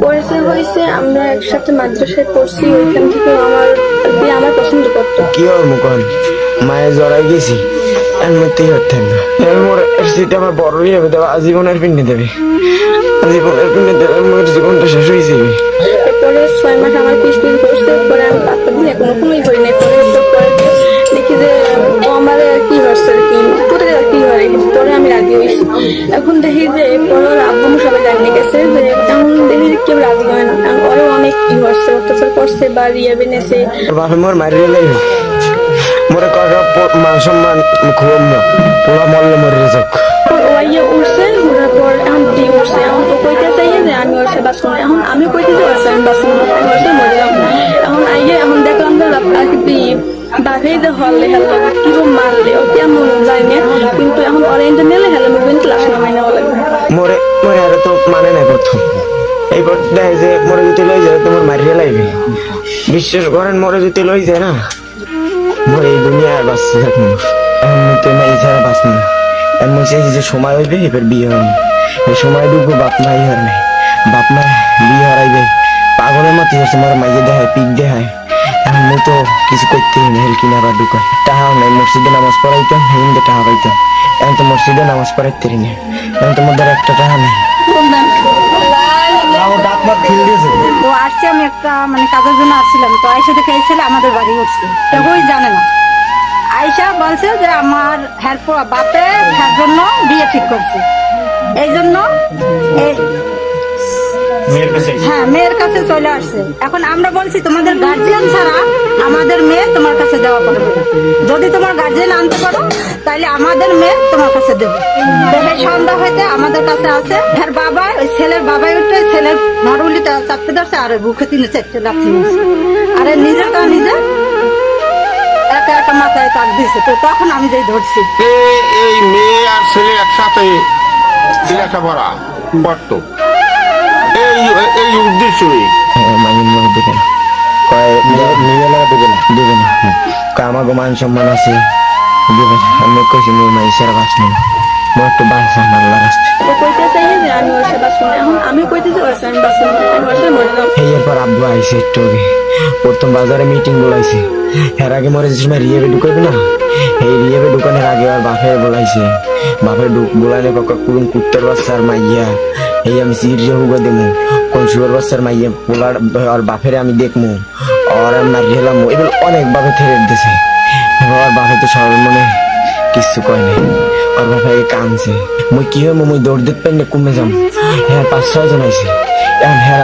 পরিচয় হয়েছে, আমরা একসাথে মাদ্রাসায় পড়ছি, ওইখান থেকে আমার পছন্দ করতো। কি ওর মুখন মায়ের জড়াই গেছি এর মধ্যেই হতেন না এর মোর সেটা আমার বড়ই হবে দেবে আজীবনের পিন্ডি দেবে, আজীবনের পিন্ডি দেবে, মোর জীবনটা শেষ হয়ে যাবে। এরপরে 6 মাস আমার পিছ করছে, পরে আমি পাত্তা দিলে কোনোই করি নাই। পরে দেখি যে ও আমার আর কি হচ্ছে আর কি পুরো আর কি হয়ে গেছে। পরে আমি রাজি হয়েছি। এখন দেখি যে পরে ওর আব্বু সবাই জানিয়ে গেছে যে এখন দেখি যে কেউ রাজি হয় না, কারণ ওরও অনেক কি হচ্ছে, অত্যাচার করছে বা রিয়া বেনেছে। বাপে মোর মারিয়ে লাইবে মোরে কথা মান সম্মান খুব না পোলা মরলে মরে যাক। ওয়াইয়ে উঠছে, ঘোরার পর এখন দিয়ে উঠছে। এখন ও কইতে চাইয়ে যে আমি ওর সাথে বাঁচবো না। এখন আমি কইতে যে ওর সাথে আমি বাঁচবো না, আমি ওর সাথে মরে যাবো। এখন দেখলাম যে বাপেই যে হলে হেলো কিরম মারলে ও কেমন যায় না, কিন্তু এখন অরেঞ্জ নেলে হেলো কিন্তু লাশ নামাই নেওয়া লাগবে। মোরে মোরে আরে তো মানে নাই প্রথম এইবার দেখে যে মোরে যদি লই যায় তোমার মারিয়ে লাইবে। বিশ্বাস করেন মোরে যদি লই যায় না মোর এই দুনিয়ায় বাঁচতে থাকবো। এখন মতো না এই ছাড়া বাঁচবো না। এর মধ্যে যে সময় হইবে এবার বিয়ে হবে এই সময় ঢুকবো বাপ মাই হর নাই, বাপ মা বিয়ে হরাইবে পাগলের মতো হচ্ছে মোর মাইয়ে দেখায় পিক দেখায়। এখন মুই তো কিছু করতে হেল কিনা আবার ঢুকায় টাহাও নাই। মসজিদে নামাজ পড়াইতাম হিন্দে টাহা পাইতাম, এখন তো মসজিদে নামাজ পড়াইতে না, এখন তো মধ্যে একটা টাহা নাই। তো আসছে আমি একটা মানে কাজের জন্য আসছিলাম, তো আয়সা দেখে এই ছেলে আমাদের বাড়ি উঠছে, কেউই জানে না। আয়সা বলছে যে আমার বাপে হ্যার জন্য বিয়ে ঠিক করছে, এই জন্য হ্যাঁ মেয়ের কাছে চলে আসছে। এখন আমরা বলছি তোমাদের গার্জিয়ান ছাড়া আমাদের মেয়ে তোমার কাছে দেওয়া পারবে না, যদি তোমার গার্জিয়ান আনতে পারো তাহলে আমাদের মেয়ে তোমার কাছে দেবো। দেখে সন্ধ্যা হইতে আমাদের কাছে আছে হ্যাঁ বাবা, ওই ছেলের বাবাই উঠে ছেলের নরুলিটা চাপতে ধরছে আর বুকে 3-4 লাথি নিয়েছে, আরে নিজেটা নিজে একা একা মাথায় তাক দিয়েছে। তো তখন আমি যেই ধরছি এই মেয়ে আর ছেলে একসাথে লেখাপড়া করতো, এই উদ্দেশ্যই মাইন মনে দেবে না, কয় দেবে না কয় আমার মান সম্মান আছে দেবে না। আমি কইছি মোর মাই সারা বাঁচবো না, মোর একটু বাঁচা মাল্লা রাস্তায়। ও কইতে চাইয়ে যে আমি ওর সাথে বাঁচবো না। এখন আমি কইতে যে ওর সাথে আমি বাঁচবো না, আমি ওর সাথে মরে যাবো। এরপর আব্বু আইসে একটু আগে প্রথম বাজারে মিটিং বলাইছে। এর আগে মরে যে সময় রিয়েবে ঢুকাইবে না, এই রিয়েবে ঢুকানোর আগে আর বাপে বলাইছে, বাপের বোলানে কাকা কুরুন কুত্তার বাচ্চার মাইয়া এই আমি সিরিয়া হুগা দেবো, কোন শুয়ার বাচ্চার মাইয়া পোলার আর বাপেরে আমি দেখবো আর আমি মারিয়ে হেলাম। এগুলো অনেক বাপে থেরে দিতেছে। আর বাপে তো সবার মনে কিছু কয় নাই, আর বাপে কানছে। মুই কি হয় মুই দৌড় দিতে পারি না কমে যাম। হ্যাঁ 5-6 জন আইছে এখন হ্যাঁ